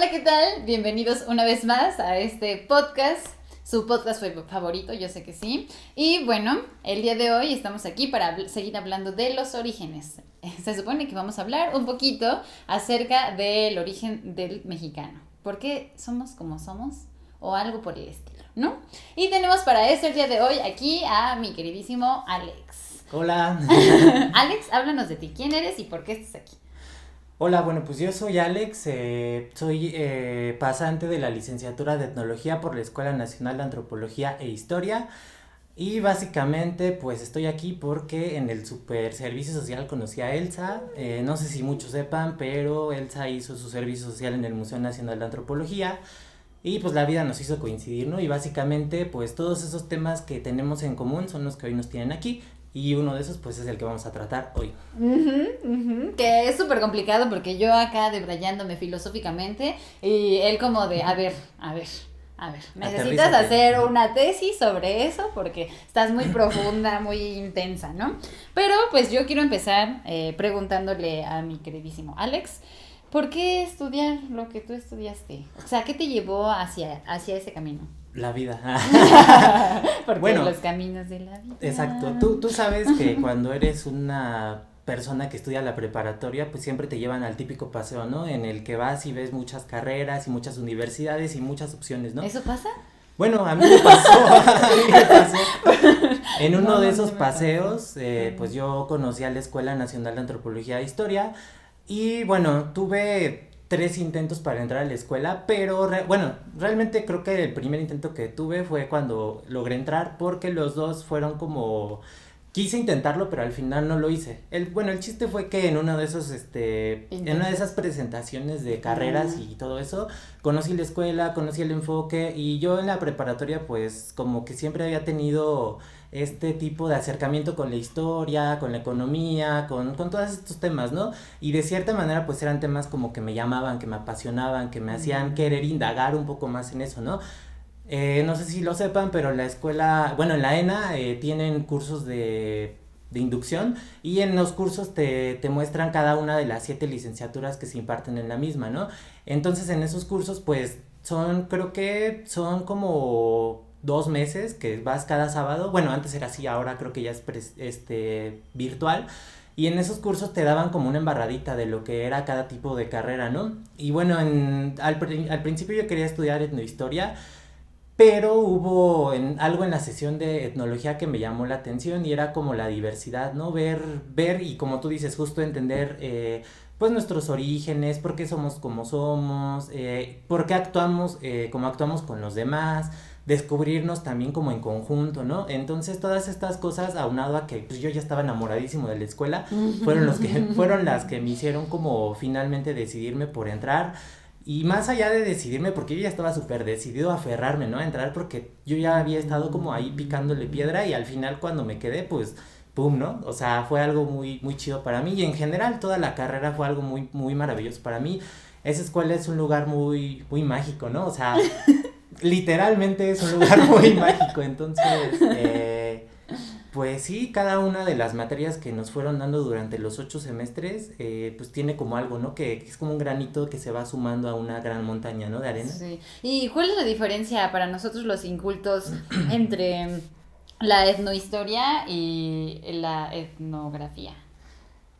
Hola, ¿qué tal? Bienvenidos una vez más a este podcast, su podcast favorito, yo sé que sí. Y bueno, el día de hoy estamos aquí para seguir hablando de los orígenes. Se supone que vamos a hablar un poquito acerca del origen del mexicano. ¿Por qué somos como somos? O algo por el estilo, ¿no? Y tenemos para eso el día de hoy aquí a mi queridísimo Alex. Hola. Alex, háblanos de ti. ¿Quién eres y por qué estás aquí? Hola, bueno, pues yo soy Alex, soy pasante de la licenciatura de Etnología por la Escuela Nacional de Antropología e Historia y básicamente pues estoy aquí porque en el Super Servicio Social conocí a Elsa, no sé si muchos sepan, pero Elsa hizo su servicio social en el Museo Nacional de Antropología y pues la vida nos hizo coincidir, ¿no? Y básicamente pues todos esos temas que tenemos en común son los que hoy nos tienen aquí. Y uno de esos pues es el que vamos a tratar hoy. Que es súper complicado porque yo acá debrayándome filosóficamente y él como de, a ver, necesitas Aterrízate. hacer una tesis sobre eso porque estás muy profunda, muy intensa, ¿no? Pero pues yo quiero empezar preguntándole a mi queridísimo Alex, ¿por qué estudiar lo que tú estudiaste? O sea, ¿qué te llevó hacia ese camino? La vida. Porque Bueno, los caminos de la vida. exacto. Tú sabes que cuando eres una persona que estudia la preparatoria, pues siempre te llevan al típico paseo, ¿no? En el que vas y ves muchas carreras y muchas universidades y muchas opciones, ¿no? ¿Eso pasa? Bueno, a mí me pasó, a mí me pasó. En uno No, de no, no esos me pasó. paseos, pues yo conocí a la Escuela Nacional de Antropología e Historia y bueno, tuve 3 intentos para entrar a la escuela, pero bueno, realmente creo que el primer intento que tuve fue cuando logré entrar porque los dos fueron como quise intentarlo, pero al final no lo hice. Bueno, el chiste fue que en uno de esos, en una de Intentos. esas presentaciones de carreras Ah, y todo eso, conocí la escuela, conocí el enfoque y yo en la preparatoria pues como que siempre había tenido este tipo de acercamiento con la historia, con la economía, con todos estos temas, ¿no? Y de cierta manera pues eran temas como que me llamaban, que me apasionaban, que me hacían querer indagar un poco más en eso, ¿no? No sé si lo sepan, pero la escuela, bueno, en la ENA tienen cursos de inducción y en los cursos te muestran cada una de las 7 licenciaturas que se imparten en la misma, ¿no? Entonces en esos cursos pues creo que son como 2 meses que vas cada sábado, bueno, antes era así, ahora creo que ya es virtual. Y en esos cursos te daban como una embarradita de lo que era cada tipo de carrera, ¿no? Y bueno, al principio yo quería estudiar etnohistoria, pero hubo algo en la sesión de etnología que me llamó la atención y era como la diversidad, ¿no? Ver y como tú dices, justo entender pues nuestros orígenes, por qué somos como somos, por qué actuamos como actuamos con los demás, descubrirnos también como en conjunto, ¿no? Entonces todas estas cosas, aunado a que pues, yo ya estaba enamoradísimo de la escuela, fueron las que me hicieron como finalmente decidirme por entrar. Y más allá de decidirme, porque yo ya estaba súper decidido a aferrarme, ¿no? A entrar porque yo ya había estado como ahí picándole piedra y al final cuando me quedé, pues, pum, ¿no? O sea, fue algo muy, muy chido para mí y en general toda la carrera fue algo muy, muy maravilloso para mí. Esa escuela es un lugar muy, muy mágico, ¿no? O sea, literalmente es un lugar muy mágico, entonces, pues sí, cada una de las materias que nos fueron dando durante los 8 semestres, pues tiene como algo, ¿no? Que es como un granito que se va sumando a una gran montaña, ¿no? De arena. sí. ¿Y cuál es la diferencia para nosotros los incultos entre la etnohistoria y la etnografía?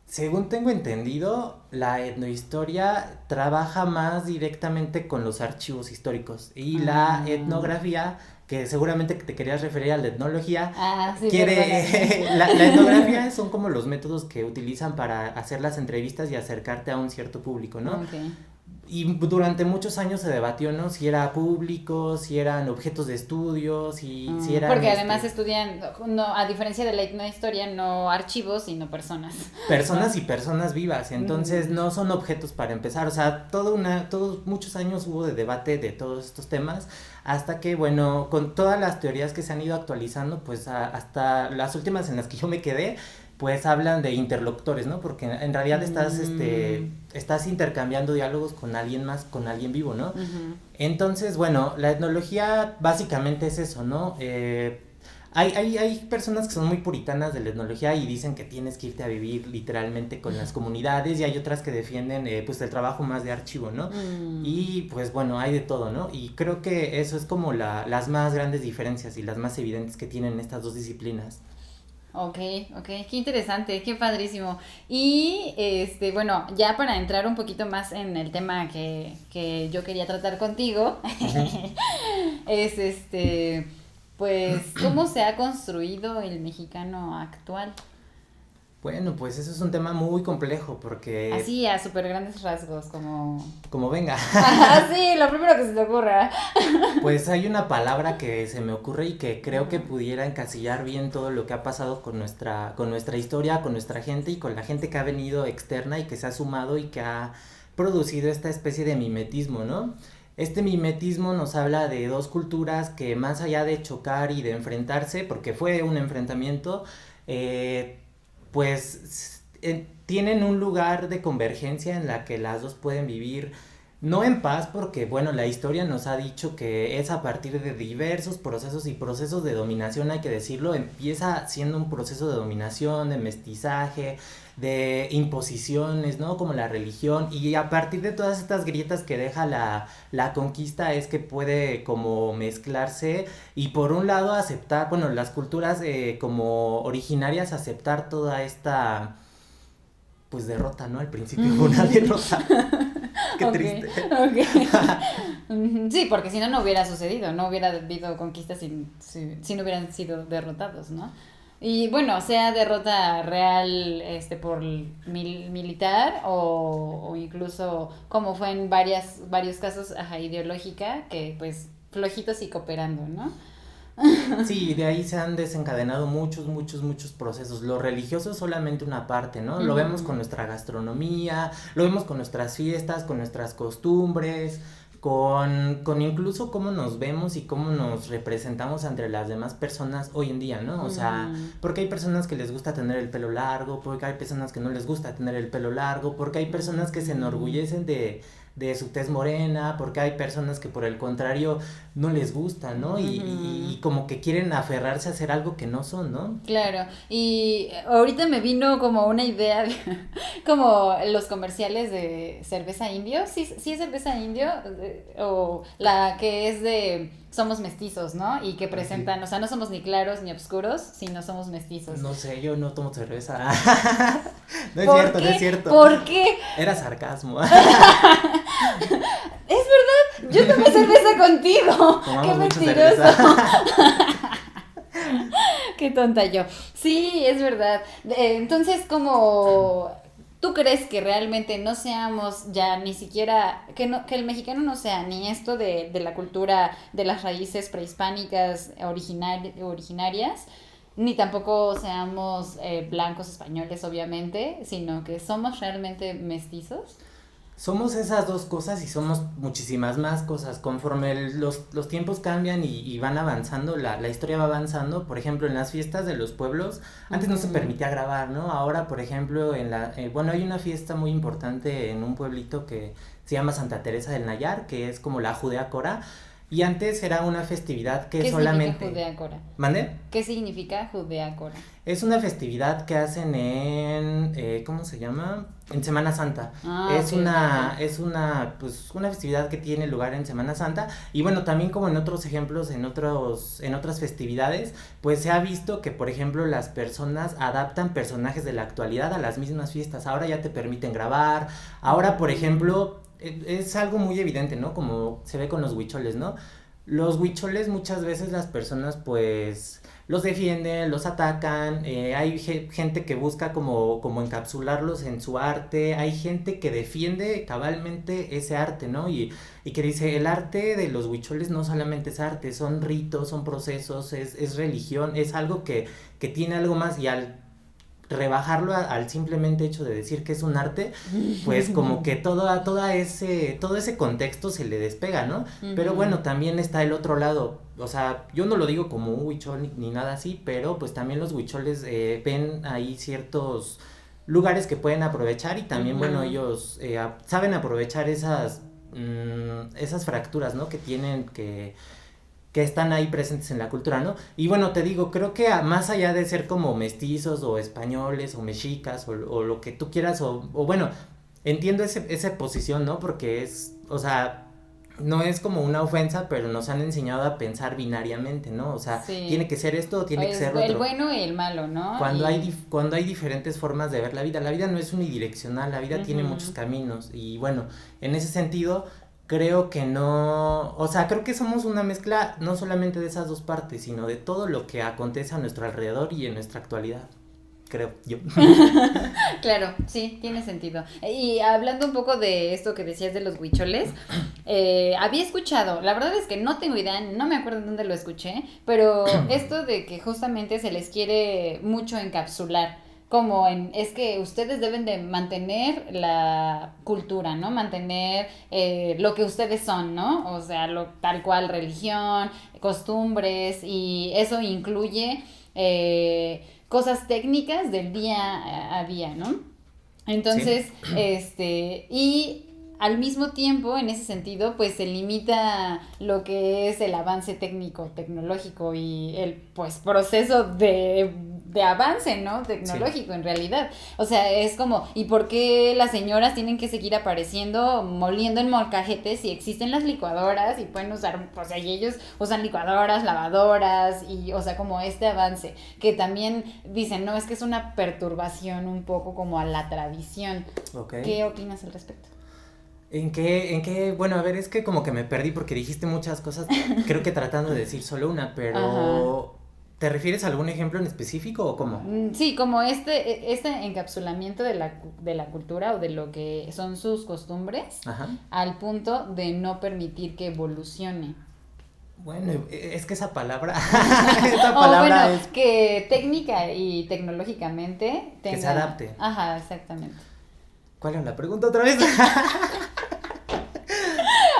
Según tengo entendido, la etnohistoria trabaja más directamente con los archivos históricos y la Ah, etnografía, que seguramente te querías referir a la etnología, sí, perdóname. quiere, la etnografía son como los métodos que utilizan para hacer las entrevistas y acercarte a un cierto público, ¿no? Ok. Y durante muchos años se debatió, ¿no? Si era público, si eran objetos de estudio, si eran, Porque además estudian, no, a diferencia de la etnohistoria, no archivos, sino personas, ¿no? personas y personas vivas, entonces Ujú. no son objetos para empezar, o sea, todos muchos años hubo de debate de todos estos temas, hasta que, bueno, con todas las teorías que se han ido actualizando, pues hasta las últimas en las que yo me quedé, pues hablan de interlocutores, ¿no? Porque en realidad Mm, estás intercambiando diálogos con alguien más, con alguien vivo, ¿no? ujú. Entonces, bueno, la etnología básicamente es eso, ¿no? Hay personas que son muy puritanas de la etnología y dicen que tienes que irte a vivir literalmente con las comunidades, y hay otras que defienden pues el trabajo más de archivo, ¿no? Y pues bueno, hay de todo, ¿no? Y creo que eso es como las más grandes diferencias y las más evidentes que tienen estas dos disciplinas. Ok, ok, qué interesante, qué padrísimo. Y bueno, ya para entrar un poquito más en el tema que yo quería tratar contigo, Ujú. es pues, ¿cómo se ha construido el mexicano actual? Bueno, pues eso es un tema muy complejo porque Así, a súper grandes rasgos, como... como venga. Así, lo primero que se te ocurra. Pues hay una palabra que se me ocurre y que creo que pudiera encasillar bien todo lo que ha pasado con nuestra historia, con nuestra gente y con la gente que ha venido externa y que se ha sumado y que ha producido esta especie de mimetismo, ¿no? Este mimetismo nos habla de dos culturas que más allá de chocar y de enfrentarse, porque fue un enfrentamiento, eh, pues tienen un lugar de convergencia en la que las dos pueden vivir no en paz, porque bueno, la historia nos ha dicho que es a partir de diversos procesos y procesos de dominación, hay que decirlo, empieza siendo un proceso de dominación, de mestizaje, de imposiciones, ¿no? Como la religión, y a partir de todas estas grietas que deja la conquista es que puede como mezclarse y por un lado aceptar, bueno, las culturas como originarias aceptar toda esta pues derrota, ¿no? Al principio fue una derrota. Qué Ok, triste. ok. Ujú, sí, porque si no, no hubiera sucedido, no hubiera habido conquistas si no hubieran sido derrotados, ¿no? Y bueno, sea derrota real por militar o incluso como fue en varios casos, ajá, ideológica, que pues flojitos y cooperando, ¿no? Sí, de ahí se han desencadenado muchos procesos. Lo religioso es solamente una parte, ¿no? Lo vemos con Ujú. nuestra gastronomía, lo vemos con nuestras fiestas, con nuestras costumbres, con incluso cómo nos vemos y cómo nos representamos entre las demás personas hoy en día, ¿no? O sea, Mm, porque hay personas que les gusta tener el pelo largo, porque hay personas que no les gusta tener el pelo largo, porque hay personas que se mm. enorgullecen de su tez morena, porque hay personas que por el contrario no les gusta, ¿no? Y Ujú. como que quieren aferrarse a hacer algo que no son, ¿no? Claro, y ahorita me vino como una idea de, como los comerciales de cerveza indio, sí, sí es cerveza indio, o la que es de somos mestizos, ¿no? Y que Así. presentan, o sea, no somos ni claros ni oscuros, sino somos mestizos. No sé, yo no tomo cerveza. No es ¿Por cierto, no es qué? cierto. ¿Por qué? Era sarcasmo. Es verdad, yo tomé cerveza contigo. Qué Tomamos mucha mentiroso. cerveza. Qué tonta yo. Sí, es verdad. Entonces, como tú crees que realmente no seamos ya ni siquiera, que el mexicano no sea ni esto de la cultura de las raíces prehispánicas originarias, ni tampoco seamos blancos españoles, obviamente, sino que somos realmente mestizos. Somos esas dos cosas y somos muchísimas más cosas. Conforme los tiempos cambian y van avanzando, la historia va avanzando. Por ejemplo, en las fiestas de los pueblos, antes no se Ujú. permitía grabar, ¿no? Ahora, por ejemplo, bueno, hay una fiesta muy importante en un pueblito que se llama Santa Teresa del Nayar, que es como la Judea Cora. Y antes era una festividad que ¿Qué significa solamente... Judea Cora? ¿Mande? ¿Qué significa Judea Cora? Es una festividad que hacen ¿cómo se llama? En Semana Santa. Ah, ok, ok, ok. Pues, una festividad que tiene lugar en Semana Santa. Y bueno, también como en otros ejemplos, en otras festividades, pues se ha visto que, por ejemplo, las personas adaptan personajes de la actualidad a las mismas fiestas. Ahora ya te permiten grabar. Ahora, por Mm, ejemplo, es algo muy evidente, ¿no? Como se ve con los huicholes, ¿no? Los huicholes muchas veces las personas pues los defienden, los atacan, hay gente que busca como encapsularlos en su arte, hay gente que defiende cabalmente ese arte, ¿no? Y que dice, el arte de los huicholes no solamente es arte, son ritos, son procesos, es religión, es algo que tiene algo más y al rebajarlo al simplemente hecho de decir que es un arte, pues como que todo ese contexto se le despega, ¿no? Pero ujú. bueno, también está el otro lado, o sea, yo no lo digo como un huichol ni nada así, pero pues también los huicholes ven ahí ciertos lugares que pueden aprovechar y también, bueno, Ujú. ellos saben aprovechar esas fracturas, ¿no? Que tienen que están ahí presentes en la cultura, ¿no? Y bueno, te digo, creo que más allá de ser como mestizos o españoles o mexicas o lo que tú quieras, o bueno, entiendo esa posición, ¿no? Porque es, o sea, no es como una ofensa, pero nos han enseñado a pensar binariamente, ¿no? O sea, tiene Sí. que ser esto o tiene que Es ser lo el otro. bueno y el malo, ¿no? Cuando hay diferentes formas de ver la vida no es unidireccional, la vida tiene muchos Ujú. caminos y bueno, en ese sentido creo que no, o sea, creo que somos una mezcla no solamente de esas dos partes, sino de todo lo que acontece a nuestro alrededor y en nuestra actualidad, creo yo. Claro, sí, tiene sentido. Y hablando un poco de esto que decías de los huicholes, había escuchado, la verdad es que no tengo idea, no me acuerdo en dónde lo escuché, pero esto de que justamente se les quiere mucho encapsular, como en, es que ustedes deben de mantener la cultura, ¿no? Mantener lo que ustedes son, ¿no? O sea, tal cual, religión, costumbres, y eso incluye cosas técnicas del día a día, ¿no? Sí, Entonces, y al mismo tiempo, en ese sentido, pues se limita lo que es el avance técnico, tecnológico y el, pues, proceso de avance, ¿no? sí. Tecnológico, en realidad. O sea, es como, ¿y por qué las señoras tienen que seguir apareciendo, moliendo en molcajetes si existen las licuadoras y pueden usar, o sea, y ellos usan licuadoras, lavadoras y, o sea, como este avance, que también dicen, no, es que es una perturbación un poco como a la tradición. Ok. ¿Qué opinas al respecto? Bueno, a ver, es que como que me perdí porque dijiste muchas cosas, creo que tratando de decir solo una, Ajá. pero ¿te refieres a algún ejemplo en específico o cómo? Sí, como este encapsulamiento de la cultura o de lo que son sus costumbres Ajá. al punto de no permitir que evolucione. Bueno, es que esa palabra, esa O bueno, palabra es que técnica y tecnológicamente que se tenga... adapte. Ajá, exactamente. ¿Cuál es la pregunta otra vez?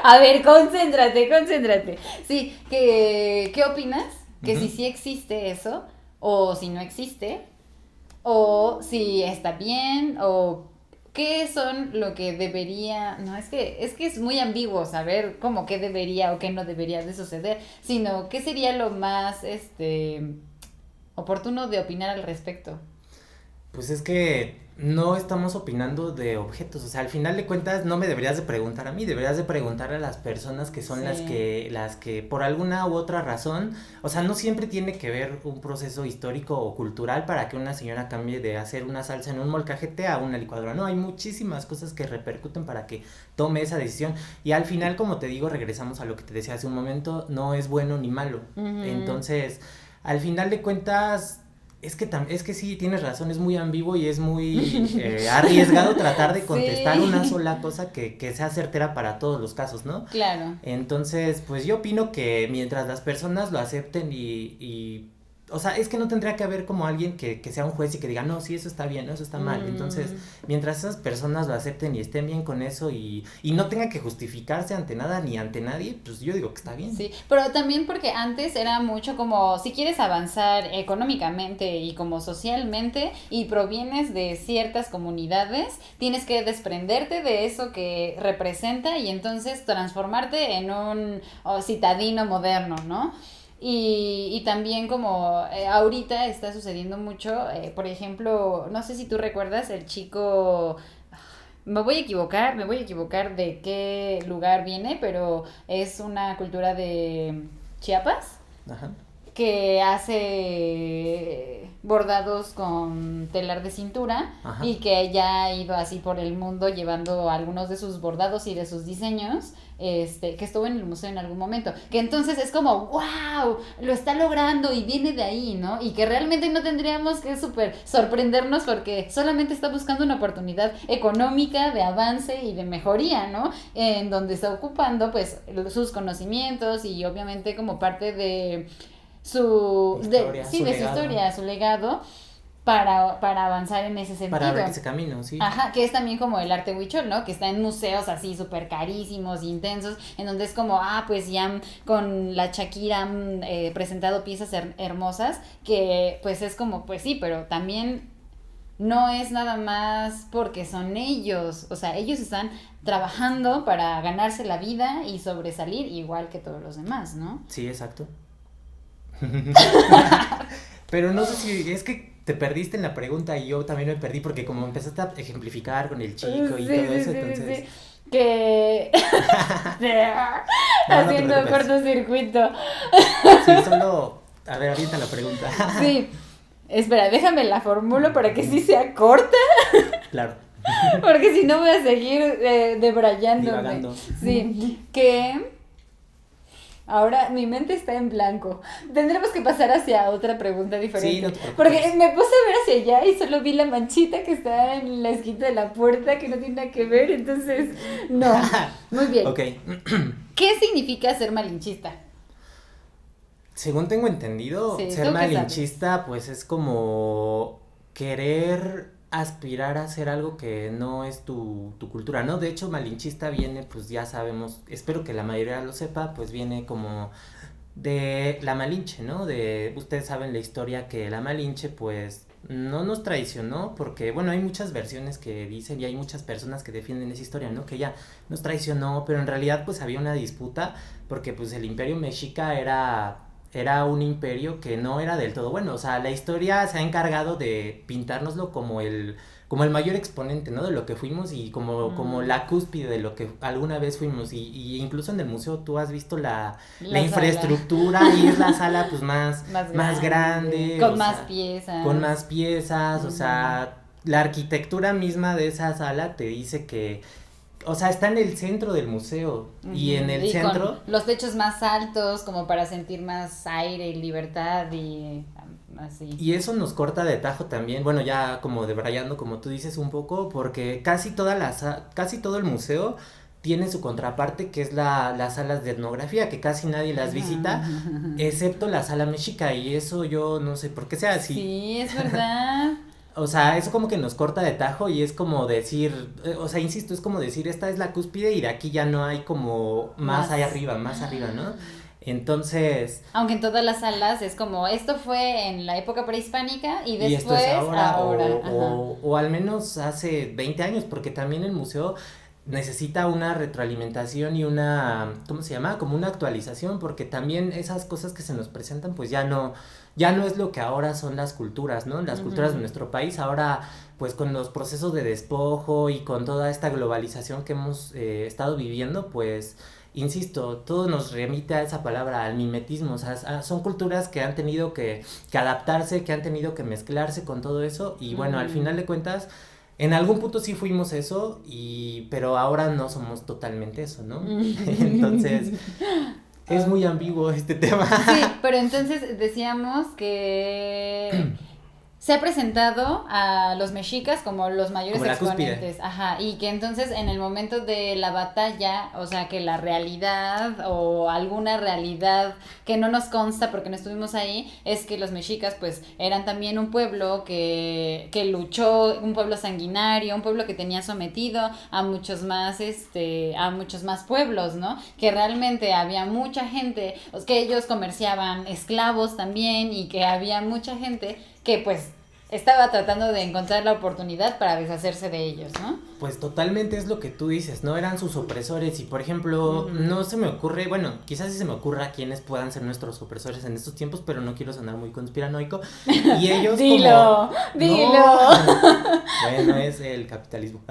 A ver, concéntrate, concéntrate. Sí, ¿qué opinas? Que si Ujú. sí existe eso, o si no existe, o si está bien, o qué son lo que debería, no, es que es muy ambiguo saber cómo qué debería o qué no debería de suceder, sino qué sería lo más oportuno de opinar al respecto. Pues es que no estamos opinando de objetos, o sea, al final de cuentas no me deberías de preguntar a mí, deberías de preguntar a las personas que son Sí. las que por alguna u otra razón, o sea, no siempre tiene que ver un proceso histórico o cultural para que una señora cambie de hacer una salsa en un molcajete a una licuadora, no, hay muchísimas cosas que repercuten para que tome esa decisión y al final, como te digo, regresamos a lo que te decía hace un momento, no es bueno ni malo, Ujú. entonces, al final de cuentas es que sí, tienes razón, es muy ambiguo y es muy arriesgado tratar de contestar una Sí, sola cosa que sea certera para todos los casos, ¿no? claro. Entonces, pues yo opino que mientras las personas lo acepten o sea, es que no tendría que haber como alguien que sea un juez y que diga, no, sí, eso está bien, no, eso está mal. Entonces, Mm. mientras esas personas lo acepten y estén bien con eso y no tenga que justificarse ante nada ni ante nadie, pues yo digo que está bien. Sí, pero también porque antes era mucho como si quieres avanzar económicamente y como socialmente y provienes de ciertas comunidades, tienes que desprenderte de eso que representa y entonces transformarte en un citadino moderno, ¿no? Y también como ahorita está sucediendo mucho, por ejemplo, no sé si tú recuerdas el chico, me voy a equivocar de qué lugar viene, pero es una cultura de Chiapas Ajá, que hace bordados con telar de cintura ajá. y que ya ha ido así por el mundo llevando algunos de sus bordados y de sus diseños, que estuvo en el museo en algún momento, que entonces es como, wow, lo está logrando y viene de ahí, ¿no? Y que realmente no tendríamos que súper sorprendernos porque solamente está buscando una oportunidad económica de avance y de mejoría, ¿no? En donde está ocupando pues sus conocimientos y obviamente como parte de Historia, sí, su de su legado, historia, su legado, para avanzar en ese para sentido. abrir ese camino, sí. Ajá, que es también como el arte huichol, ¿no? Que está en museos así súper carísimos, intensos, en donde es como, pues ya con la Shakira han presentado piezas hermosas, que pues es como, pues sí, pero también no es nada más porque son ellos, o sea, ellos están trabajando para ganarse la vida y sobresalir igual que todos los demás, ¿no? Sí, exacto. Pero no sé si es que te perdiste en la pregunta y yo también me perdí porque como empezaste a ejemplificar con el chico y Sí, todo sí, eso, sí, entonces... sí. Que No, no te haciendo preocupes. cortocircuito. Sí, solo... A ver, ahorita la pregunta. Sí. Espera, déjame la formulo para que sí sea corta, Claro. porque si no voy a seguir debrayándome. Divagando. Sí, que ahora mi mente está en blanco. Tendremos que pasar hacia otra pregunta diferente. Sí, no te preocupes. Porque me puse a ver hacia allá y solo vi la manchita que está en la esquina de la puerta que no tiene nada que ver, entonces no. Muy bien. Ok. ¿Qué significa ser malinchista? Según tengo entendido, Sí, ser ¿tú qué malinchista pues es como querer aspirar a hacer algo que no es tu cultura, ¿no? De hecho, malinchista viene, pues ya sabemos, espero que la mayoría lo sepa, pues viene como de la Malinche, ¿no? De, ustedes saben la historia que la Malinche pues no nos traicionó porque, bueno, hay muchas versiones que dicen y hay muchas personas que defienden esa historia, ¿no? Que ella nos traicionó, pero en realidad pues había una disputa porque pues el imperio mexica era un imperio que no era del todo bueno, o sea, la historia se ha encargado de pintárnoslo como el mayor exponente, ¿no? De lo que fuimos y como la cúspide de lo que alguna vez fuimos y incluso en el museo tú has visto la La infraestructura y es la sala pues más grande, con o más sea, piezas. con más piezas, o sea, la arquitectura misma de esa sala te dice que, o sea, está en el centro del museo y en el centro... Con los techos más altos como para sentir más aire y libertad y así. Y eso nos corta de tajo también, bueno, ya como debrayando, como tú dices un poco, porque casi todo el museo tiene su contraparte, que es las salas de etnografía, que casi nadie las visita, excepto la sala mexica, y eso yo no sé por qué sea así. Sí, es verdad. O sea, eso como que nos corta de tajo y es como decir, o sea, insisto, es como decir, esta es la cúspide y de aquí ya no hay como más arriba, ¿no? Entonces... Aunque en todas las salas es como, esto fue en la época prehispánica y después y esto es ahora. Ajá. O al menos hace 20 años, porque también el museo necesita una retroalimentación y una, ¿cómo se llama? Como una actualización, porque también esas cosas que se nos presentan, pues ya no es lo que ahora son las culturas, ¿no? Las culturas de nuestro país, ahora pues con los procesos de despojo y con toda esta globalización que hemos estado viviendo, pues... Insisto, todo nos remite a esa palabra, al mimetismo, o sea, son culturas que han tenido que adaptarse, que han tenido que mezclarse con todo eso y bueno, al final de cuentas, en algún punto sí fuimos eso, pero ahora no somos totalmente eso, ¿no? Entonces, es muy ambiguo este tema. Sí, pero entonces decíamos que se ha presentado a los mexicas como los mayores Como la exponentes, cúspide. ajá, y que entonces en el momento de la batalla, o sea, que la realidad o alguna realidad que no nos consta porque no estuvimos ahí, es que los mexicas pues eran también un pueblo que luchó, un pueblo sanguinario, un pueblo que tenía sometido a muchos más pueblos, ¿no? Que realmente había mucha gente, que ellos comerciaban esclavos también y que había mucha gente que pues estaba tratando de encontrar la oportunidad para deshacerse de ellos, ¿no? Pues totalmente es lo que tú dices, ¿no? Eran sus opresores y, por ejemplo, no se me ocurre, bueno, quizás sí se me ocurra quiénes puedan ser nuestros opresores en estos tiempos, pero no quiero sonar muy conspiranoico. Y ellos Dilo. No. Bueno, es el capitalismo.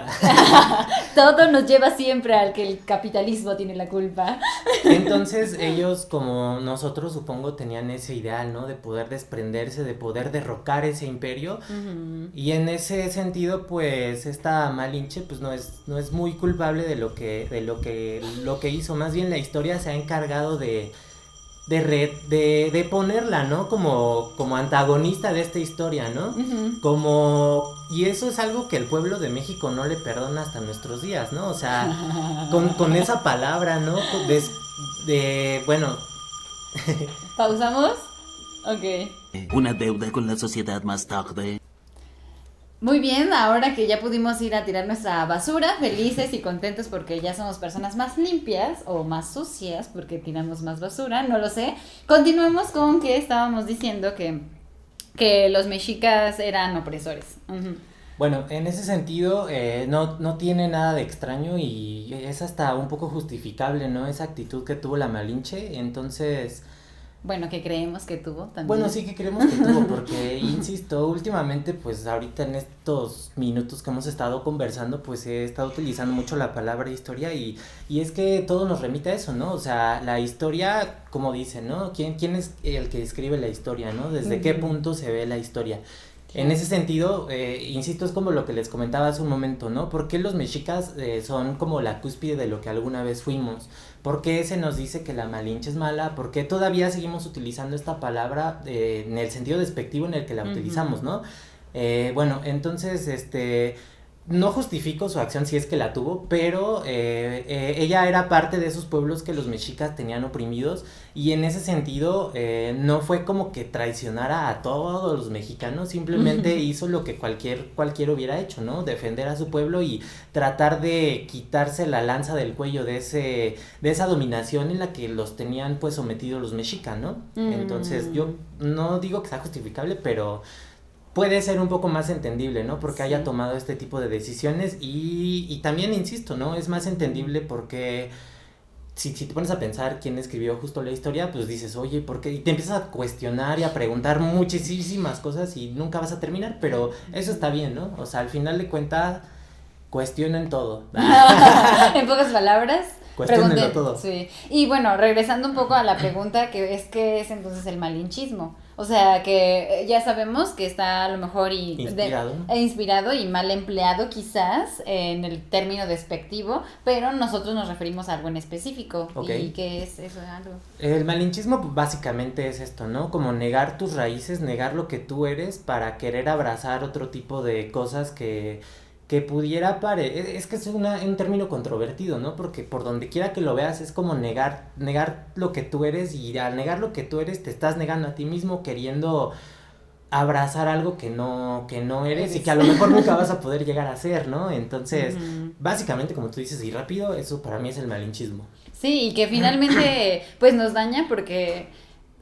Todo nos lleva siempre al que el capitalismo tiene la culpa. Entonces ellos, como nosotros, supongo, tenían ese ideal, ¿no? De poder desprenderse, de poder derrocar ese imperio. Y en ese sentido, pues, esta Malinche, pues, no es muy culpable de lo que hizo. Más bien la historia se ha encargado de ponerla, ¿no? Como antagonista de esta historia, ¿no? Y eso es algo que el pueblo de México no le perdona hasta nuestros días, ¿no? O sea, con esa palabra, ¿no? Bueno. ¿Pausamos? Ok. Una deuda con la sociedad más tarde. Muy bien, ahora que ya pudimos ir a tirar nuestra basura, felices y contentos porque ya somos personas más limpias o más sucias porque tiramos más basura, no lo sé. Continuemos con que estábamos diciendo que los mexicas eran opresores. Bueno, en ese sentido, no tiene nada de extraño y es hasta un poco justificable, ¿no? Esa actitud que tuvo la Malinche, entonces... Bueno, que creemos que tuvo también. Bueno, sí que creemos que tuvo, porque, insisto, últimamente, pues ahorita en estos minutos que hemos estado conversando, pues he estado utilizando mucho la palabra historia y es que todo nos remite a eso, ¿no? O sea, la historia, como dicen, ¿no? ¿Quién es el que escribe la historia, ¿no? ¿Desde qué punto se ve la historia? En ese sentido, insisto, es como lo que les comentaba hace un momento, ¿no? ¿Por qué los mexicas son como la cúspide de lo que alguna vez fuimos? ¿Por qué se nos dice que la Malinche es mala? ¿Por qué todavía seguimos utilizando esta palabra en el sentido despectivo en el que la utilizamos, ¿no? Bueno, entonces, no justifico su acción si es que la tuvo, pero ella era parte de esos pueblos que los mexicas tenían oprimidos y en ese sentido no fue como que traicionara a todos los mexicanos, simplemente hizo lo que cualquier hubiera hecho, ¿no? Defender a su pueblo y tratar de quitarse la lanza del cuello de esa dominación en la que los tenían pues sometidos los mexicas, ¿no? Entonces yo no digo que sea justificable, pero... puede ser un poco más entendible, ¿no? Porque haya tomado este tipo de decisiones y también, insisto, ¿no? Es más entendible porque si te pones a pensar quién escribió justo la historia, pues dices, oye, ¿por qué? Y te empiezas a cuestionar y a preguntar muchísimas cosas y nunca vas a terminar, pero eso está bien, ¿no? O sea, al final de cuentas, cuestionen todo. En pocas palabras. Cuestionenlo todo. Sí. Y bueno, regresando un poco a la pregunta, que es entonces el malinchismo. O sea, que ya sabemos que está a lo mejor inspirado y mal empleado quizás en el término despectivo, pero nosotros nos referimos a algo en específico. Okay. ¿Y qué es eso de algo? El malinchismo pues, básicamente es esto, ¿no? Como negar tus raíces, negar lo que tú eres para querer abrazar otro tipo de cosas que pudiera es que es un término controvertido, ¿no? Porque por donde quiera que lo veas es como negar lo que tú eres y al negar lo que tú eres te estás negando a ti mismo queriendo abrazar algo que no eres y que a lo mejor nunca vas a poder llegar a ser, ¿no? Entonces, básicamente como tú dices y rápido, eso para mí es el malinchismo. Sí, y que finalmente pues nos daña porque...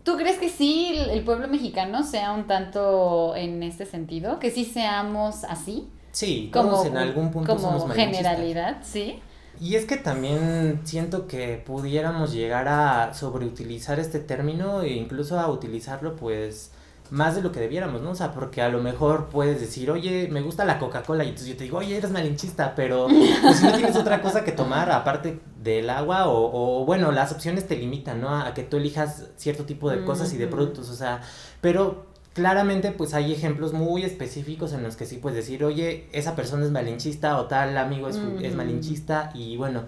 ¿Tú crees que sí el pueblo mexicano sea un tanto en este sentido? ¿Que sí seamos así? Sí, todos en algún punto somos como malinchistas. generalidad, sí. Y es que también siento que pudiéramos llegar a sobreutilizar este término e incluso a utilizarlo pues más de lo que debiéramos, ¿no? O sea, porque a lo mejor puedes decir, oye, me gusta la Coca-Cola y entonces yo te digo, oye, eres malinchista, pero pues, si no tienes otra cosa que tomar aparte del agua o bueno, las opciones te limitan, ¿no? A que tú elijas cierto tipo de cosas y de productos, o sea, pero... claramente pues hay ejemplos muy específicos en los que sí puedes decir, oye, esa persona es malinchista o tal amigo es malinchista y bueno.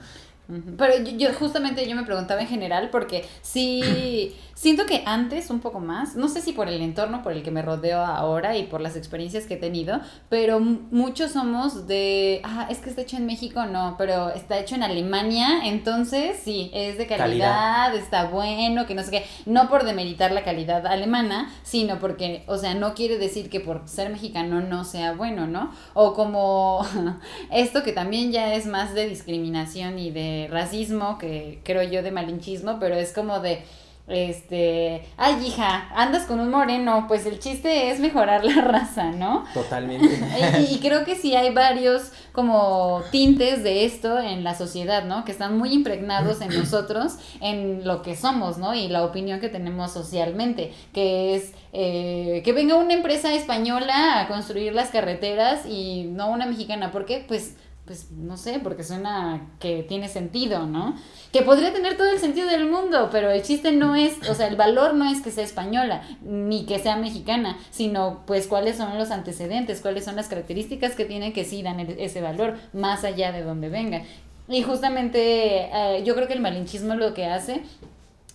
Pero yo justamente yo me preguntaba en general porque sí, siento que antes un poco más, no sé si por el entorno por el que me rodeo ahora y por las experiencias que he tenido, pero muchos somos de, es que está hecho en México, no, pero está hecho en Alemania, entonces sí, es de calidad, está bueno, que no sé qué, no por demeritar la calidad alemana, sino porque, o sea, no quiere decir que por ser mexicano no sea bueno, ¿no? O como esto que también ya es más de discriminación y de racismo, que creo yo de malinchismo, pero es como de ay hija, andas con un moreno, pues el chiste es mejorar la raza, ¿no? Totalmente. Y creo que sí hay varios como tintes de esto en la sociedad, ¿no? Que están muy impregnados en nosotros, en lo que somos, ¿no? Y la opinión que tenemos socialmente, que es que venga una empresa española a construir las carreteras y no una mexicana. ¿Por qué? Pues no sé, porque suena que tiene sentido, ¿no? Que podría tener todo el sentido del mundo, pero el chiste no es, o sea, el valor no es que sea española, ni que sea mexicana, sino pues cuáles son los antecedentes, cuáles son las características que tiene que sí dan ese valor, más allá de donde venga. Y justamente yo creo que el malinchismo lo que hace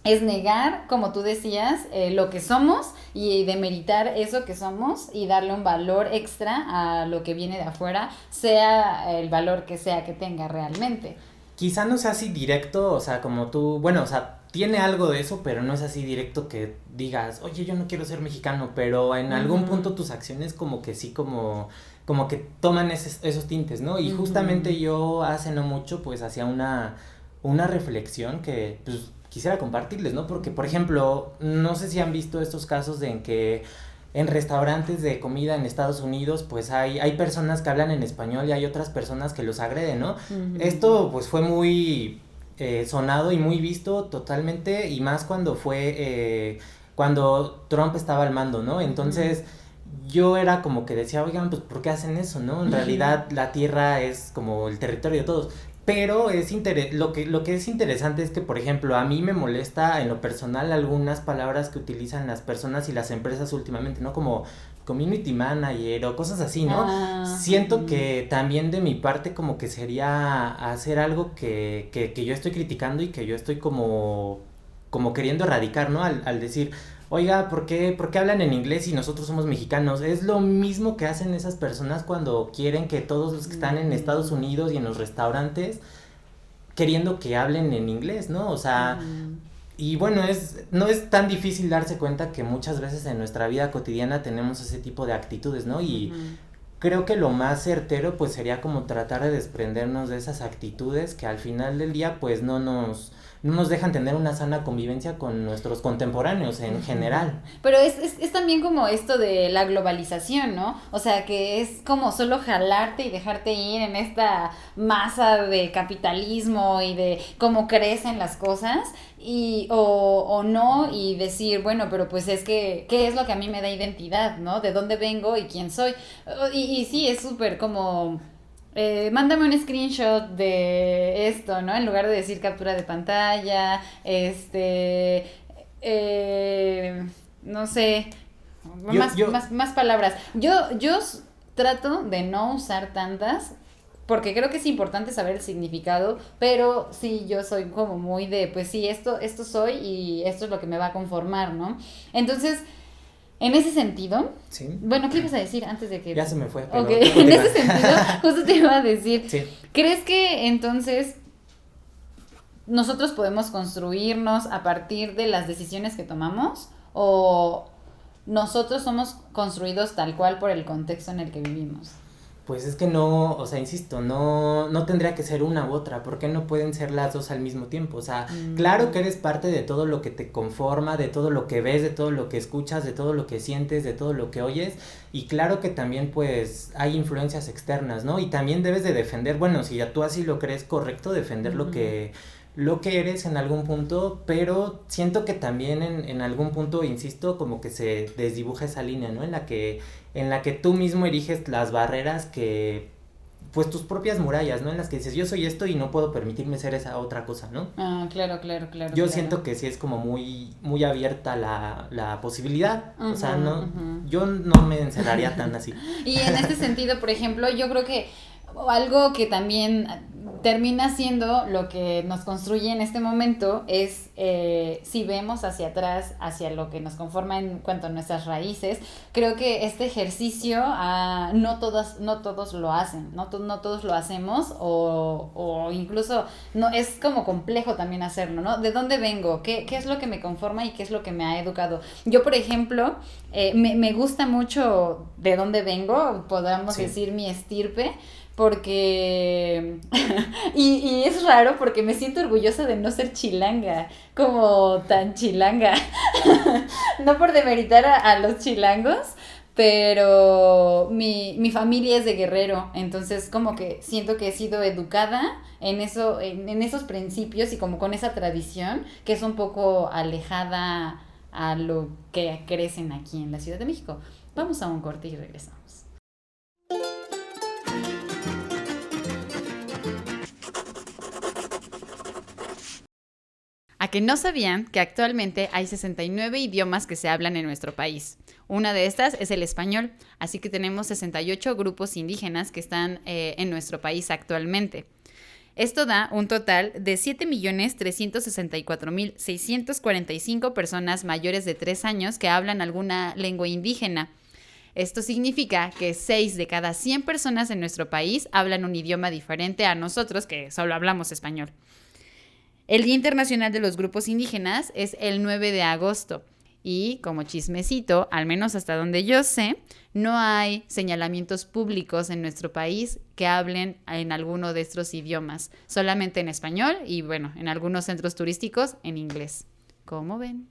es negar, como tú decías, lo que somos y demeritar eso que somos y darle un valor extra a lo que viene de afuera, sea el valor que sea que tenga realmente. Quizá no sea así directo, o sea, como tú, bueno, o sea, tiene algo de eso, pero no es así directo que digas, oye, yo no quiero ser mexicano, pero en algún punto tus acciones como que sí, como que toman esos tintes, ¿no? Y justamente yo hace no mucho, pues, hacía una reflexión que, pues, quisiera compartirles, ¿no? Porque, por ejemplo, no sé si han visto estos casos en que en restaurantes de comida en Estados Unidos, pues hay personas que hablan en español y hay otras personas que los agreden, ¿no? Ujú. Esto pues fue muy sonado y muy visto totalmente, y más cuando cuando Trump estaba al mando, ¿no? Entonces yo era como que decía, oigan, pues ¿por qué hacen eso, no? En realidad la tierra es como el territorio de todos. Pero lo que es interesante es que, por ejemplo, a mí me molesta en lo personal algunas palabras que utilizan las personas y las empresas últimamente, ¿no? Como community manager o cosas así, ¿no? Siento que también de mi parte como que sería hacer algo que yo estoy criticando y que yo estoy como queriendo erradicar, ¿no? Al decir, oiga, por qué hablan en inglés si nosotros somos mexicanos? Es lo mismo que hacen esas personas cuando quieren que todos los que están en Estados Unidos y en los restaurantes queriendo que hablen en inglés, ¿no? O sea, y bueno, no es tan difícil darse cuenta que muchas veces en nuestra vida cotidiana tenemos ese tipo de actitudes, ¿no? Y creo que lo más certero pues sería como tratar de desprendernos de esas actitudes que al final del día pues no nos dejan tener una sana convivencia con nuestros contemporáneos en general. Pero es también como esto de la globalización, ¿no? O sea, que es como solo jalarte y dejarte ir en esta masa de capitalismo y de cómo crecen las cosas o no, y decir, bueno, pero pues es que, ¿qué es lo que a mí me da identidad, ¿no? ¿De dónde vengo y quién soy? Y sí, es súper como... mándame un screenshot de esto, ¿no? En lugar de decir captura de pantalla, no sé, más palabras. Yo trato de no usar tantas, porque creo que es importante saber el significado, pero sí, yo soy como muy de, pues sí, esto soy y esto es lo que me va a conformar, ¿no? Entonces... En ese sentido, Sí. bueno, ¿qué ibas a decir antes de que...? Ya se me fue, pero... Ok, en ese sentido, justo te iba a decir, Sí. ¿crees que entonces nosotros podemos construirnos a partir de las decisiones que tomamos? ¿O nosotros somos construidos tal cual por el contexto en el que vivimos? Pues es que no, o sea, insisto, no tendría que ser una u otra, ¿por qué no pueden ser las dos al mismo tiempo? O sea, claro que eres parte de todo lo que te conforma, de todo lo que ves, de todo lo que escuchas, de todo lo que sientes, de todo lo que oyes, y claro que también pues hay influencias externas, ¿no? Y también debes de defender, bueno, si ya tú así lo crees correcto, defender lo que eres en algún punto, pero siento que también en algún punto, insisto, como que se desdibuja esa línea, ¿no? En la que tú mismo eriges las barreras que, pues tus propias murallas, ¿no? En las que dices, yo soy esto y no puedo permitirme ser esa otra cosa, ¿no? Ah, claro. Yo siento que sí es como muy abierta la posibilidad, o sea, yo no me encerraría tan así. Y en este sentido, por ejemplo, yo creo que algo que también termina siendo lo que nos construye en este momento es, si vemos hacia atrás, hacia lo que nos conforma en cuanto a nuestras raíces, creo que este ejercicio no todos lo hacen, no todos lo hacemos, o incluso no, es como complejo también hacerlo, ¿no? ¿De dónde vengo? ¿Qué es lo que me conforma y qué es lo que me ha educado? Yo, por ejemplo, me gusta mucho de dónde vengo, podríamos decir mi estirpe, porque y es raro porque me siento orgullosa de no ser chilanga, como tan chilanga. No por demeritar a los chilangos, pero mi familia es de Guerrero, entonces como que siento que he sido educada en eso, en esos principios y como con esa tradición que es un poco alejada a lo que crecen aquí en la Ciudad de México. Vamos a un corte y regresamos. ¿A que no sabían que actualmente hay 69 idiomas que se hablan en nuestro país? Una de estas es el español, así que tenemos 68 grupos indígenas que están en nuestro país actualmente. Esto da un total de 7.364.645 personas mayores de 3 años que hablan alguna lengua indígena. Esto significa que 6 de cada 100 personas en nuestro país hablan un idioma diferente a nosotros que solo hablamos español. El Día Internacional de los Grupos Indígenas es el 9 de agosto y, como chismecito, al menos hasta donde yo sé, no hay señalamientos públicos en nuestro país que hablen en alguno de estos idiomas, solamente en español y, bueno, en algunos centros turísticos en inglés. ¿Cómo ven?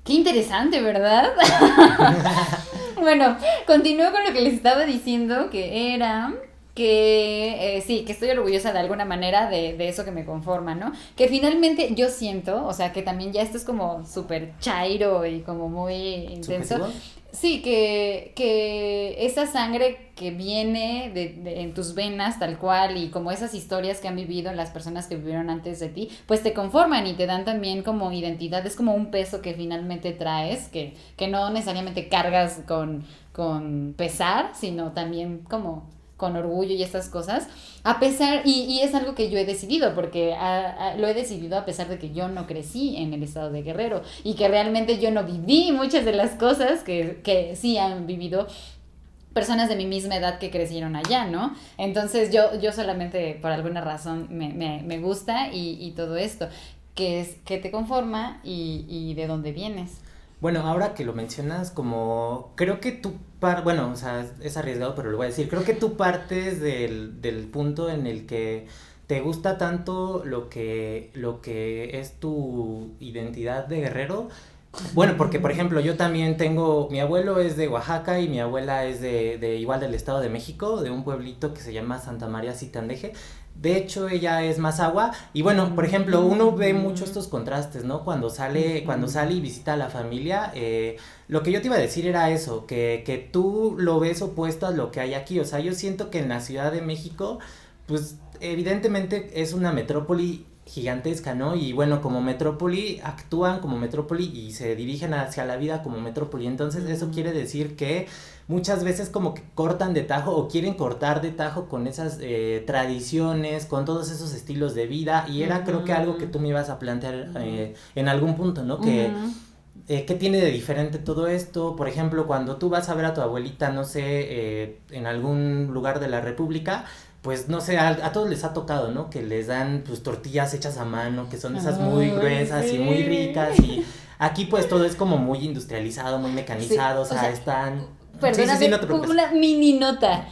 Qué interesante, ¿verdad? Bueno, continúo con lo que les estaba diciendo, que era que sí, que estoy orgullosa de alguna manera de eso que me conforma, ¿no? Que finalmente yo siento, o sea, que también ya esto es como súper chairo y como muy intenso. ¿Subjetivo? Sí, que esa sangre que viene en tus venas tal cual y como esas historias que han vivido las personas que vivieron antes de ti, pues te conforman y te dan también como identidad, es como un peso que finalmente traes, que no necesariamente cargas con pesar, sino también como con orgullo y estas cosas, a pesar, y es algo que yo he decidido, porque lo he decidido a pesar de que yo no crecí en el estado de Guerrero, y que realmente yo no viví muchas de las cosas que sí han vivido personas de mi misma edad que crecieron allá, ¿no? Entonces yo solamente por alguna razón me gusta y todo esto, que es que te conforma y de dónde vienes. Bueno, ahora que lo mencionas, como creo que bueno, o sea, es arriesgado, pero lo voy a decir, creo que tú partes del punto en el que te gusta tanto lo que es tu identidad de guerrero. Bueno, porque por ejemplo, yo también mi abuelo es de Oaxaca y mi abuela es de igual del Estado de México, de un pueblito que se llama Santa María Zitandeje. De hecho, ella es Mazahua y bueno, por ejemplo, uno ve mucho estos contrastes, ¿no? Cuando sale y visita a la familia, lo que yo te iba a decir era eso, que tú lo ves opuesto a lo que hay aquí. O sea, yo siento que en la Ciudad de México, pues evidentemente es una metrópoli gigantesca, ¿no? Y bueno, como metrópoli, actúan como metrópoli y se dirigen hacia la vida como metrópoli. Entonces eso quiere decir que muchas veces como que cortan de tajo o quieren cortar de tajo con esas tradiciones, con todos esos estilos de vida. Y era creo que algo que tú me ibas a plantear en algún punto, ¿no? Que ¿qué tiene de diferente todo esto? Por ejemplo, cuando tú vas a ver a tu abuelita, no sé, en algún lugar de la República, pues no sé, a todos les ha tocado, ¿no? Que les dan pues tortillas hechas a mano, que son esas muy gruesas y muy ricas y aquí pues todo es como muy industrializado, muy mecanizado, Sí, o sea, están... Perdóname, sí, no te preocupes. una mini nota.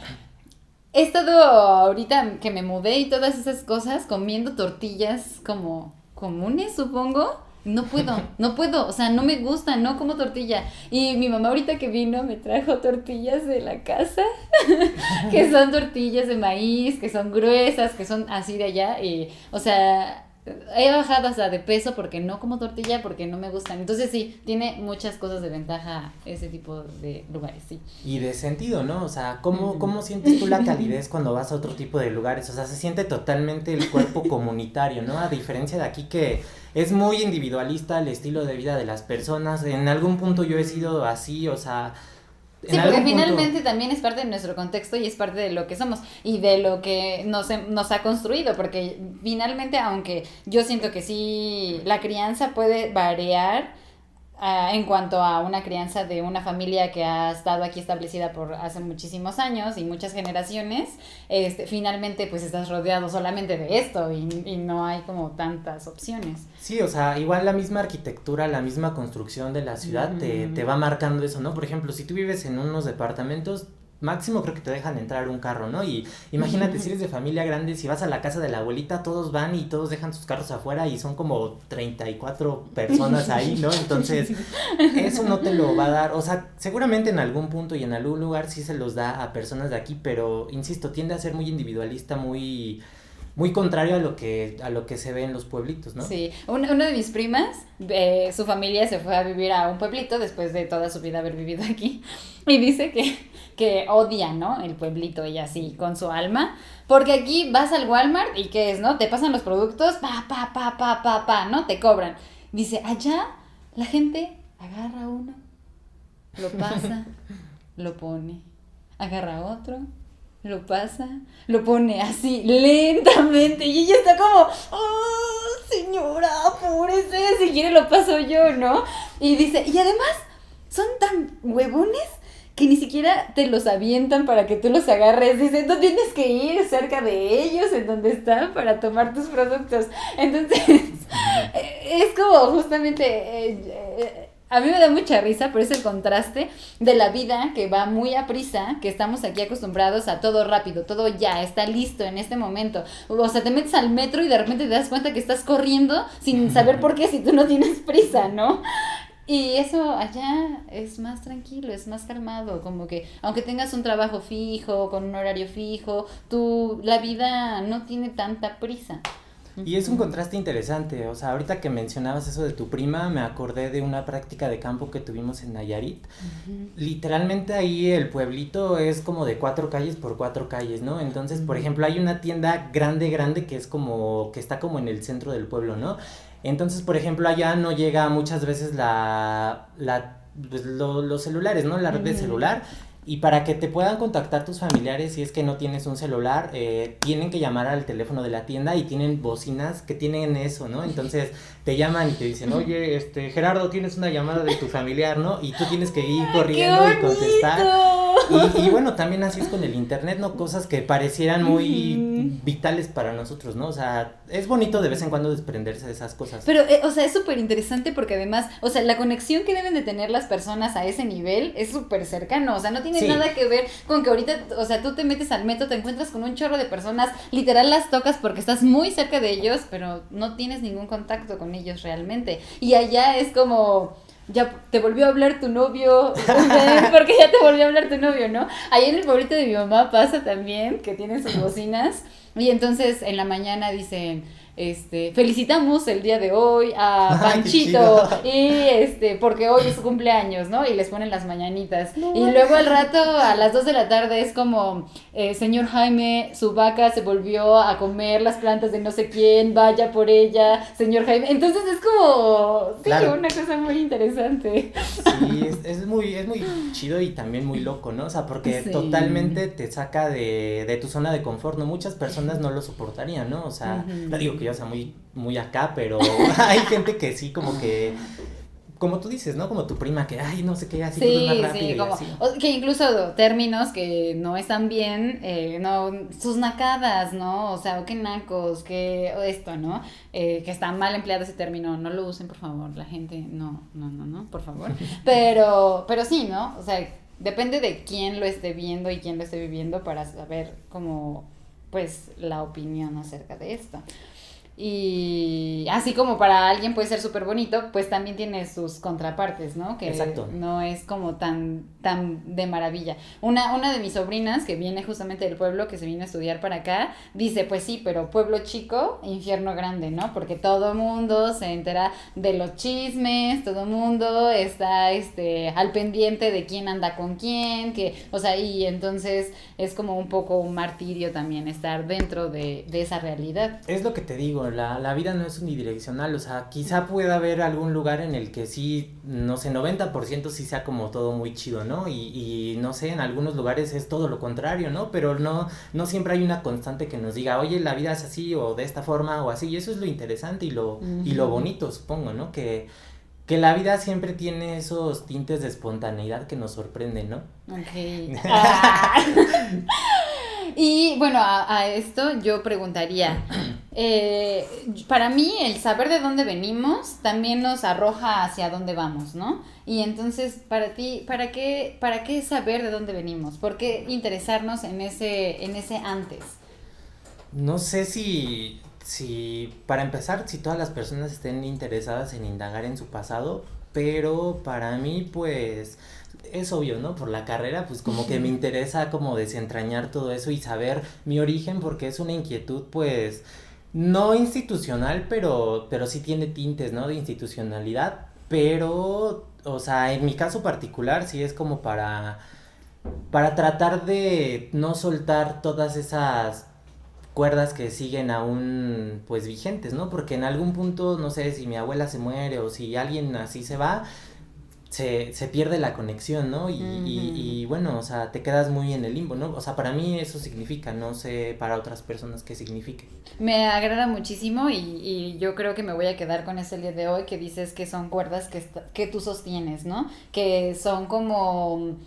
He estado ahorita que me mudé y todas esas cosas comiendo tortillas como comunes, supongo. No puedo, o sea, no me gusta, no como tortilla. Y mi mamá ahorita que vino me trajo tortillas de la casa, que son tortillas de maíz, que son gruesas, que son así de allá. Y, o sea, he bajado hasta de peso porque no como tortilla, porque no me gustan. Entonces sí, tiene muchas cosas de ventaja ese tipo de lugares, sí. Y de sentido, ¿no? O sea, ¿cómo sientes tú la calidez cuando vas a otro tipo de lugares? O sea, se siente totalmente el cuerpo comunitario, ¿no? A diferencia de aquí que es muy individualista el estilo de vida de las personas. En algún punto yo he sido así, o sea... Sí, porque finalmente también es parte de nuestro contexto y es parte de lo que somos y de lo que nos ha construido, porque finalmente, aunque yo siento que sí, la crianza puede variar en cuanto a una crianza de una familia que ha estado aquí establecida por hace muchísimos años y muchas generaciones, finalmente pues estás rodeado solamente de esto y no hay como tantas opciones. Sí, o sea, igual la misma arquitectura, la misma construcción de la ciudad te va marcando eso, ¿no? Por ejemplo, si tú vives en unos departamentos, máximo creo que te dejan entrar un carro, ¿no? Y imagínate si eres de familia grande, si vas a la casa de la abuelita, todos van y todos dejan sus carros afuera y son como 34 personas ahí, ¿no? Entonces, eso no te lo va a dar, o sea, seguramente en algún punto y en algún lugar sí se los da a personas de aquí, pero, insisto, tiende a ser muy individualista, muy contrario a lo que se ve en los pueblitos, ¿no? Sí, una de mis primas, su familia se fue a vivir a un pueblito después de toda su vida haber vivido aquí y dice que odia, ¿no? El pueblito ella así, con su alma, porque aquí vas al Walmart y ¿qué es, no? Te pasan los productos, ¿no? Te cobran. Dice, allá la gente agarra uno, lo pasa, lo pone, agarra otro, lo pasa, lo pone así lentamente y ella está como, oh, señora, apúrese, si quiere lo paso yo, ¿no? Y dice, y además son tan huevones que ni siquiera te los avientan para que tú los agarres. Dice, tú tienes que ir cerca de ellos, en donde están, para tomar tus productos. Entonces, es como justamente... a mí me da mucha risa, pero es el contraste de la vida que va muy a prisa, que estamos aquí acostumbrados a todo rápido, todo ya, está listo en este momento. O sea, te metes al metro y de repente te das cuenta que estás corriendo sin saber por qué si tú no tienes prisa, ¿no? Y eso allá es más tranquilo, es más calmado, como que aunque tengas un trabajo fijo, con un horario fijo, la vida no tiene tanta prisa. Y es un contraste interesante, o sea, ahorita que mencionabas eso de tu prima, me acordé de una práctica de campo que tuvimos en Nayarit. Literalmente ahí el pueblito es como de 4 calles por 4 calles, ¿no? Entonces, por ejemplo, hay una tienda grande que es como, que está como en el centro del pueblo, ¿no? Entonces, por ejemplo, allá no llega muchas veces pues, los celulares, ¿no? La red de celular. Y para que te puedan contactar tus familiares, si es que no tienes un celular, tienen que llamar al teléfono de la tienda y tienen bocinas que tienen eso, ¿no? Entonces te llaman y te dicen, oye, Gerardo, tienes una llamada de tu familiar, ¿no? Y tú tienes que ir corriendo y contestar. Y bueno, también así es con el internet, ¿no? Cosas que parecieran muy vitales para nosotros, ¿no? O sea, es bonito de vez en cuando desprenderse de esas cosas. Pero, o sea, es súper interesante porque además, o sea, la conexión que deben de tener las personas a ese nivel es súper cercano, o sea, no tiene nada que ver con que ahorita, o sea, tú te metes al metro, te encuentras con un chorro de personas, literal las tocas porque estás muy cerca de ellos, pero no tienes ningún contacto con ellos realmente. Y allá es como, ya te volvió a hablar tu novio, porque ya te volvió a hablar tu novio, ¿no? Ahí en el pueblito de mi mamá pasa también que tienen sus bocinas y entonces en la mañana dicen, felicitamos el día de hoy a Panchito y porque hoy es su cumpleaños, ¿no? Y les ponen las mañanitas. Y luego al rato, a las 2 de la tarde, es como, señor Jaime, su vaca se volvió a comer las plantas de no sé quién, vaya por ella, señor Jaime. Entonces es como, sí, claro, una cosa muy interesante. Sí, es muy chido y también muy loco, ¿no? O sea, porque totalmente te saca de tu zona de confort, ¿no? Muchas personas no lo soportarían, ¿no? O sea, no digo que yo sea muy acá, pero hay gente que sí, como que, como tú dices, ¿no? Como tu prima que, ay, no sé qué, así todo más rápido. Sí, como, que incluso términos que no están bien, no, sus nacadas, ¿no? O sea, o qué nacos, que esto, ¿no? Que está mal empleado ese término, no lo usen, por favor, la gente, no, por favor. Pero sí, ¿no? O sea, depende de quién lo esté viendo y quién lo esté viviendo para saber como, pues, la opinión acerca de esto. Y así como para alguien puede ser súper bonito, pues también tiene sus contrapartes, ¿no? Que exacto, no es como tan de maravilla. Una de mis sobrinas, que viene justamente del pueblo, que se vino a estudiar para acá, dice, pues sí, pero pueblo chico, infierno grande, ¿no? Porque todo mundo se entera de los chismes, todo mundo está al pendiente de quién anda con quién, o sea, y entonces es como un poco un martirio también estar dentro de esa realidad. Es lo que te digo, la vida no es unidireccional, o sea, quizá pueda haber algún lugar en el que sí, no sé, 90% sí sea como todo muy chido, ¿no? Y no sé, en algunos lugares es todo lo contrario, ¿no? Pero no siempre hay una constante que nos diga, oye, la vida es así o de esta forma o así, y eso es lo interesante y lo bonito, supongo, ¿no? Que la vida siempre tiene esos tintes de espontaneidad que nos sorprenden, ¿no? Ok. Y bueno, a esto yo preguntaría, para mí el saber de dónde venimos también nos arroja hacia dónde vamos, ¿no? Y entonces, para ti, ¿para qué saber de dónde venimos? ¿Por qué interesarnos en ese antes? No sé si para empezar, si todas las personas estén interesadas en indagar en su pasado, pero para mí, pues, es obvio, ¿no? Por la carrera, pues como que me interesa como desentrañar todo eso y saber mi origen, porque es una inquietud, pues, no institucional, pero sí tiene tintes, ¿no? De institucionalidad, pero, o sea, en mi caso particular, sí es como para tratar de no soltar todas esas cuerdas que siguen aún pues vigentes, ¿no? Porque en algún punto, no sé, si mi abuela se muere o si alguien así se va, se pierde la conexión, ¿no? Y bueno, o sea, te quedas muy en el limbo, ¿no? O sea, para mí eso significa, no sé para otras personas qué signifique. Me agrada muchísimo y yo creo que me voy a quedar con ese día de hoy que dices que son cuerdas que tú sostienes, ¿no? Que son como,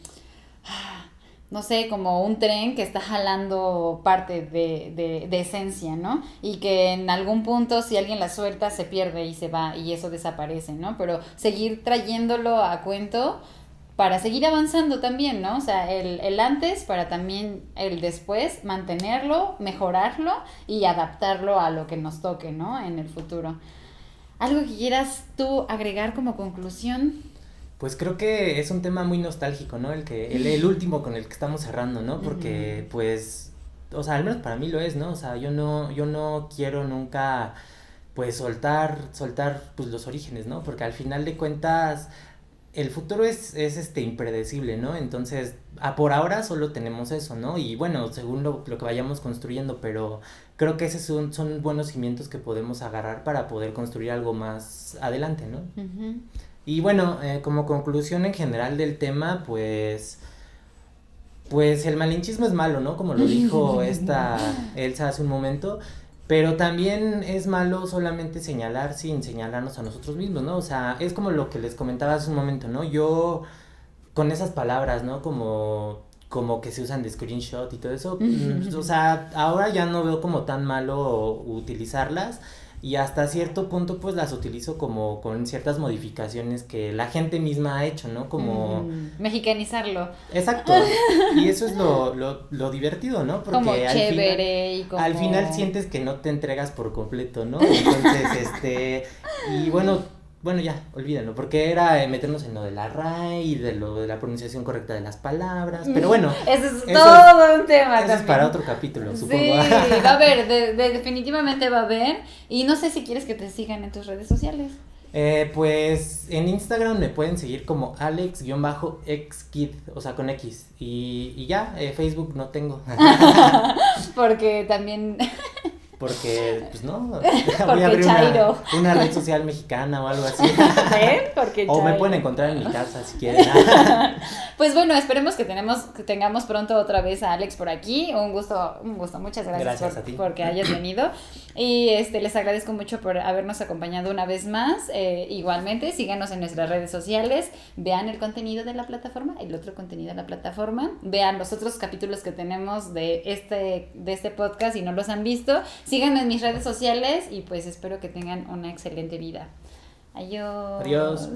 no sé, como un tren que está jalando parte de esencia, ¿no? Y que en algún punto si alguien la suelta se pierde y se va y eso desaparece, ¿no? Pero seguir trayéndolo a cuento para seguir avanzando también, ¿no? O sea, el antes para también el después, mantenerlo, mejorarlo y adaptarlo a lo que nos toque, ¿no? En el futuro. ¿Algo que quieras tú agregar como conclusión? Pues creo que es un tema muy nostálgico, ¿no? El último con el que estamos cerrando, ¿no? Porque, pues, o sea, al menos para mí lo es, ¿no? O sea, yo no quiero nunca, pues, soltar, pues, los orígenes, ¿no? Porque al final de cuentas, el futuro es impredecible, ¿no? Entonces, por ahora solo tenemos eso, ¿no? Y bueno, según lo que vayamos construyendo, pero creo que esos son buenos cimientos que podemos agarrar para poder construir algo más adelante, ¿no? Ujú. Y bueno, como conclusión en general del tema, pues el malinchismo es malo, ¿no? Como lo dijo esta Elsa hace un momento, pero también es malo solamente señalar sin señalarnos a nosotros mismos, ¿no? O sea, es como lo que les comentaba hace un momento, ¿no? Yo, con esas palabras, ¿no? Como que se usan de screenshot y todo eso, o sea, ahora ya no veo como tan malo utilizarlas. Y hasta cierto punto pues las utilizo como con ciertas modificaciones que la gente misma ha hecho, ¿no? Como... Mexicanizarlo. Exacto. Y eso es lo divertido, ¿no? Porque Como al chévere final, y como... al final sientes que no te entregas por completo, ¿no? Entonces, y bueno, ya, olvídenlo, porque era meternos en lo de la RAE y de lo de la pronunciación correcta de las palabras, pero bueno. Eso es todo un tema eso también. es para otro capítulo, supongo. Sí, va a haber, definitivamente va a haber. Y no sé si quieres que te sigan en tus redes sociales. Pues en Instagram me pueden seguir como Alex-xkid, o sea, con X. Y ya, Facebook no tengo. Porque también... Porque, pues no, voy Porque a abrir Chairo. una red social mexicana o algo así. ¿Ven? Porque O me Chairo. pueden encontrar en mi casa si quieren. Pues bueno, esperemos que tengamos pronto otra vez a Alex por aquí. Un gusto, muchas Gracias a ti. porque hayas venido. Y les agradezco mucho por habernos acompañado una vez más. Igualmente, síganos en nuestras redes sociales, vean el contenido de la plataforma, el otro contenido de la plataforma, vean los otros capítulos que tenemos de este podcast si no los han visto. Síganme en mis redes sociales y pues espero que tengan una excelente vida. Adiós. Adiós.